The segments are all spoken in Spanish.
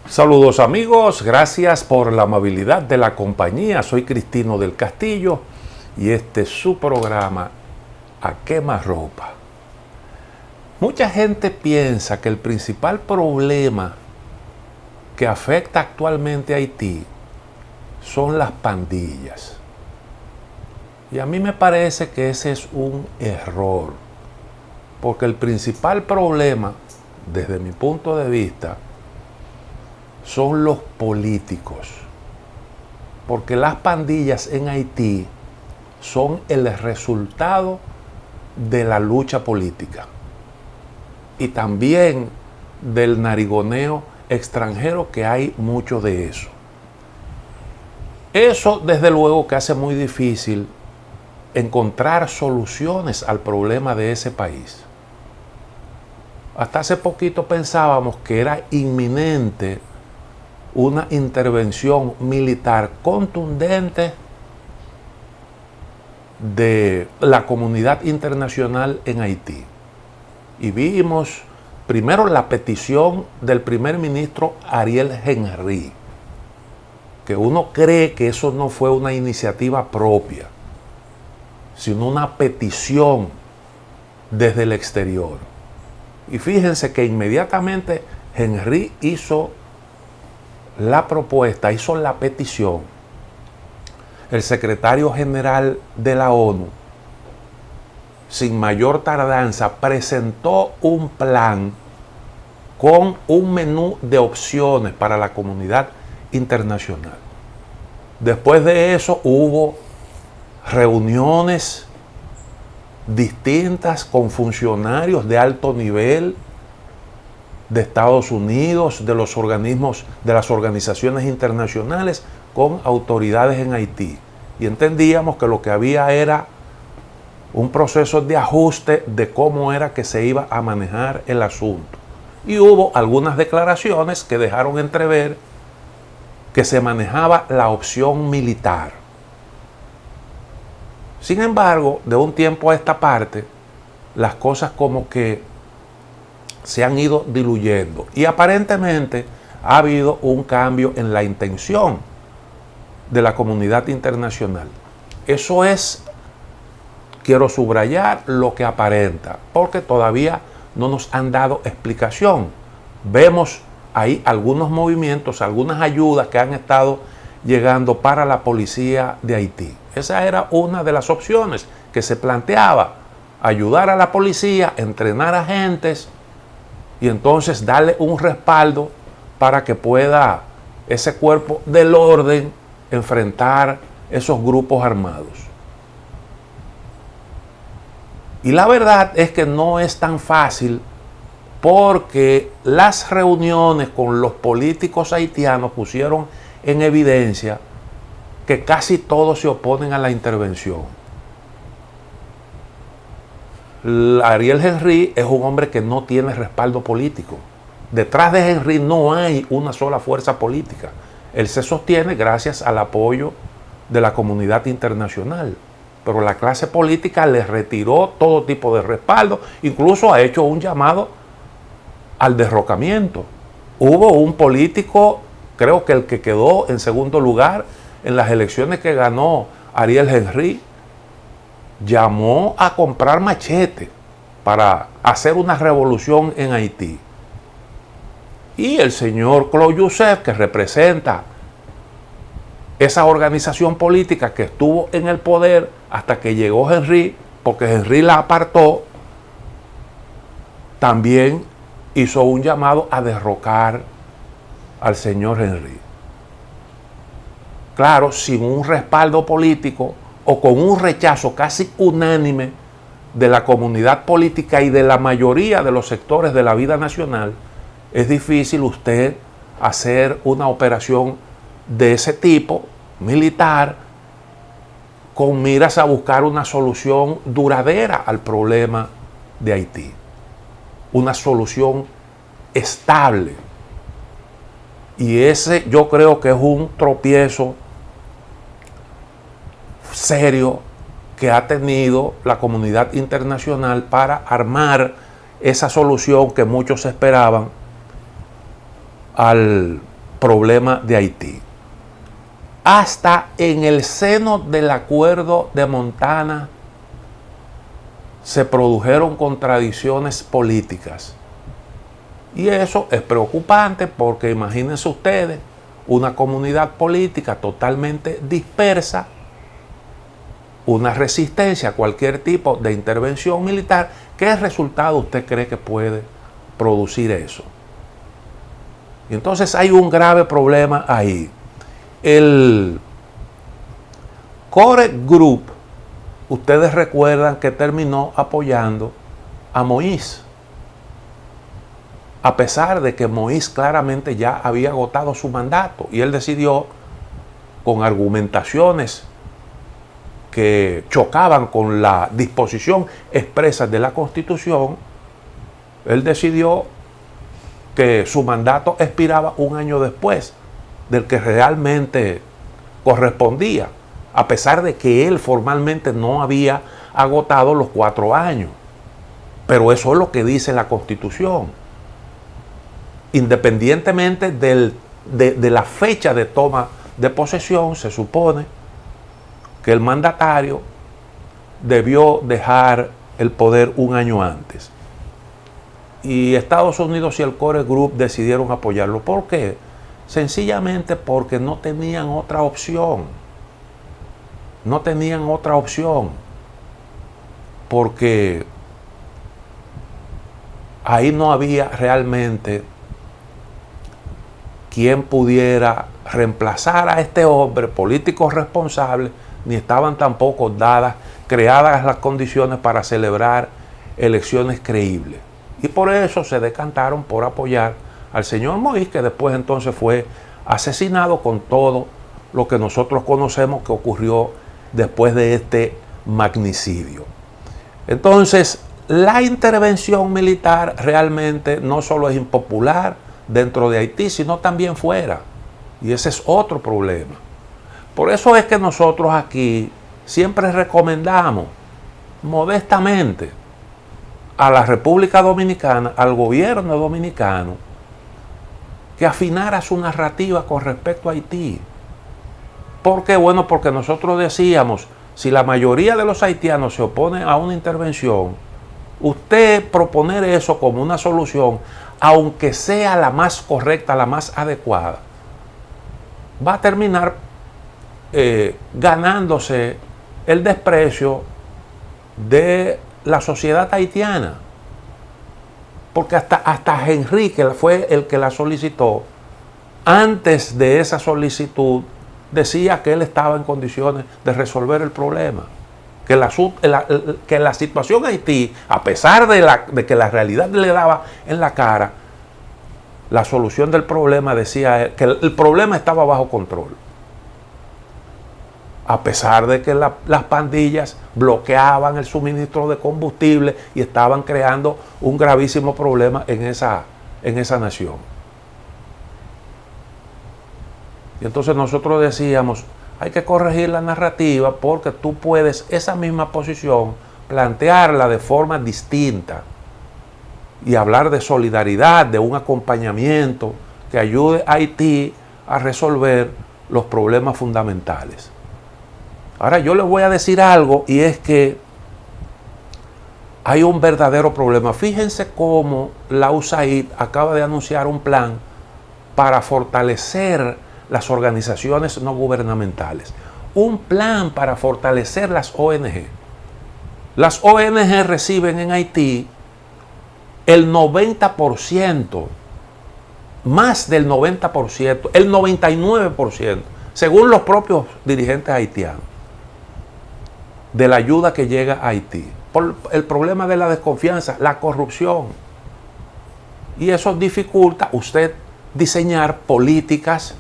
Saludos amigos, gracias por la amabilidad de la compañía. Soy Cristino del Castillo y este es su programa A Quemarropa. Mucha gente piensa que el principal problema que afecta actualmente a Haití son las pandillas. Y a mí me parece que ese es un error, porque el principal problema, desde mi punto de vista, son los políticos, porque las pandillas en Haití son el resultado de la lucha política y también del narigoneo extranjero, que hay mucho de eso. Eso desde luego que hace muy difícil encontrar soluciones al problema de ese país. Hasta hace poquito pensábamos que era inminente una intervención militar contundente de la comunidad internacional en Haití. Y vimos primero la petición del primer ministro Ariel Henry, que uno cree que eso no fue una iniciativa propia, sino una petición desde el exterior. Y fíjense que inmediatamente Henry hizo la propuesta, hizo la petición, el secretario general de la ONU, sin mayor tardanza, presentó un plan con un menú de opciones para la comunidad internacional. Después de eso hubo reuniones distintas con funcionarios de alto nivel de Estados Unidos, de los organismos, de las organizaciones internacionales, con autoridades en Haití. Y entendíamos que lo que había era un proceso de ajuste de cómo era que se iba a manejar el asunto. Y hubo algunas declaraciones que dejaron entrever que se manejaba la opción militar. Sin embargo, de un tiempo a esta parte, las cosas como que se han ido diluyendo y aparentemente ha habido un cambio en la intención de la comunidad internacional. Eso es, quiero subrayar, lo que aparenta, porque todavía no nos han dado explicación. Vemos ahí algunos movimientos, algunas ayudas que han estado llegando para la policía de Haití. Esa era una de las opciones que se planteaba: ayudar a la policía, entrenar agentes y entonces darle un respaldo para que pueda ese cuerpo del orden enfrentar esos grupos armados. Y la verdad es que no es tan fácil, porque las reuniones con los políticos haitianos pusieron en evidencia que casi todos se oponen a la intervención. Ariel Henry es un hombre que no tiene respaldo político. Detrás de Henry no hay una sola fuerza política. Él se sostiene gracias al apoyo de la comunidad internacional, pero la clase política le retiró todo tipo de respaldo, incluso ha hecho un llamado al derrocamiento. Hubo un político, creo que el que quedó en segundo lugar en las elecciones que ganó Ariel Henry, llamó a comprar machete para hacer una revolución en Haití. Y el señor Claude Joseph, que representa esa organización política que estuvo en el poder hasta que llegó Henry, porque Henry la apartó, también hizo un llamado a derrocar al señor Henry. Claro, sin un respaldo político o con un rechazo casi unánime de la comunidad política y de la mayoría de los sectores de la vida nacional, es difícil usted hacer una operación de ese tipo, militar, con miras a buscar una solución duradera al problema de Haití. Una solución estable. Y ese yo creo que es un tropiezo serio que ha tenido la comunidad internacional para armar esa solución que muchos esperaban al problema de Haití. Hasta en el seno del acuerdo de Montana se produjeron contradicciones políticas. Y eso es preocupante porque imagínense ustedes una comunidad política totalmente dispersa, una resistencia a cualquier tipo de intervención militar. ¿Qué resultado usted cree que puede producir eso? Y entonces hay un grave problema ahí. El Core Group, ustedes recuerdan que terminó apoyando a Moïse, a pesar de que Moïse claramente ya había agotado su mandato y él decidió, con argumentaciones que chocaban con la disposición expresa de la Constitución, él decidió que su mandato expiraba un año después del que realmente correspondía, a pesar de que él formalmente no había agotado los 4 años. Pero eso es lo que dice la Constitución. Independientemente de la fecha de toma de posesión, se supone que el mandatario debió dejar el poder un año antes. Y Estados Unidos y el Core Group decidieron apoyarlo. ¿Por qué? Sencillamente porque no tenían otra opción. No tenían otra opción. Porque ahí no había realmente quien pudiera reemplazar a este hombre, político responsable, ni estaban tampoco creadas las condiciones para celebrar elecciones creíbles. Y por eso se decantaron por apoyar al señor Moïse, que después entonces fue asesinado con todo lo que nosotros conocemos que ocurrió después de este magnicidio. Entonces, la intervención militar realmente no solo es impopular dentro de Haití, sino también fuera. Y ese es otro problema. Por eso es que nosotros aquí siempre recomendamos modestamente a la República Dominicana, al gobierno dominicano, que afinara su narrativa con respecto a Haití. ¿Por qué? Bueno, porque nosotros decíamos, si la mayoría de los haitianos se oponen a una intervención, usted proponer eso como una solución, aunque sea la más correcta, la más adecuada, va a terminar ganándose el desprecio de la sociedad haitiana. Porque hasta Henrique fue el que la solicitó. Antes de esa solicitud decía que él estaba en condiciones de resolver el problema. Que la situación en Haití, a pesar de que la realidad le daba en la cara, la solución del problema decía que el problema estaba bajo control. A pesar de que las pandillas bloqueaban el suministro de combustible y estaban creando un gravísimo problema en esa nación. Y entonces nosotros decíamos, hay que corregir la narrativa porque tú puedes esa misma posición plantearla de forma distinta y hablar de solidaridad, de un acompañamiento que ayude a Haití a resolver los problemas fundamentales. Ahora yo les voy a decir algo, y es que hay un verdadero problema. Fíjense cómo la USAID acaba de anunciar un plan para fortalecer las organizaciones no gubernamentales. Un plan para fortalecer las ONG. Las ONG reciben en Haití el 90%, más del 90%, el 99%, según los propios dirigentes haitianos, de la ayuda que llega a Haití. Por el problema de la desconfianza, la corrupción. Y eso dificulta usted diseñar políticas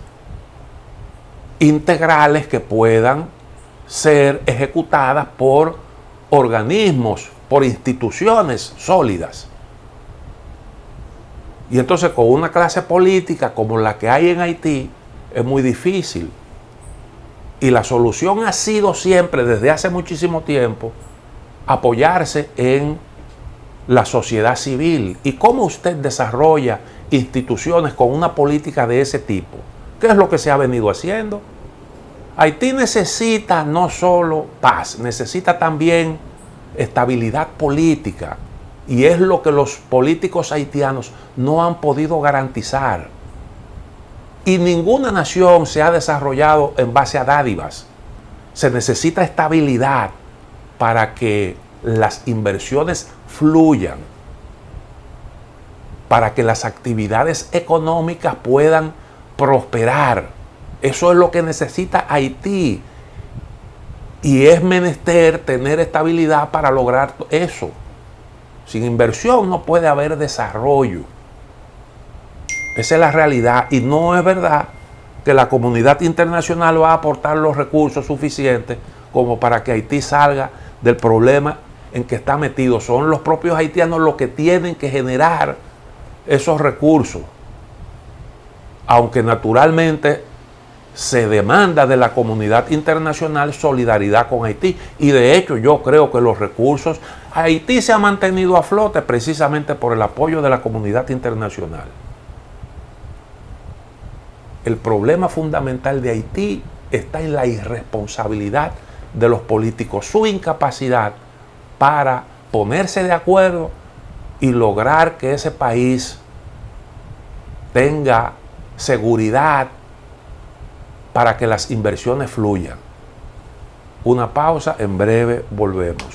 integrales que puedan ser ejecutadas por organismos, por instituciones sólidas. Y entonces con una clase política como la que hay en Haití es muy difícil. Y la solución ha sido siempre, desde hace muchísimo tiempo, apoyarse en la sociedad civil. ¿Y cómo usted desarrolla instituciones con una política de ese tipo. ¿Qué es lo que se ha venido haciendo? Haití necesita no solo paz, necesita también estabilidad política. Y es lo que los políticos haitianos no han podido garantizar. Y ninguna nación se ha desarrollado en base a dádivas. Se necesita estabilidad para que las inversiones fluyan, para que las actividades económicas puedan prosperar. Eso es lo que necesita Haití. Y es menester tener estabilidad para lograr eso. Sin inversión no puede haber desarrollo. Esa es la realidad. Y no es verdad que la comunidad internacional va a aportar los recursos suficientes como para que Haití salga del problema en que está metido. Son los propios haitianos los que tienen que generar esos recursos. Aunque naturalmente se demanda de la comunidad internacional solidaridad con Haití. Y de hecho yo creo que los recursos, Haití se ha mantenido a flote precisamente por el apoyo de la comunidad internacional. El problema fundamental de Haití está en la irresponsabilidad de los políticos, su incapacidad para ponerse de acuerdo y lograr que ese país tenga seguridad para que las inversiones fluyan. Una pausa, en breve volvemos.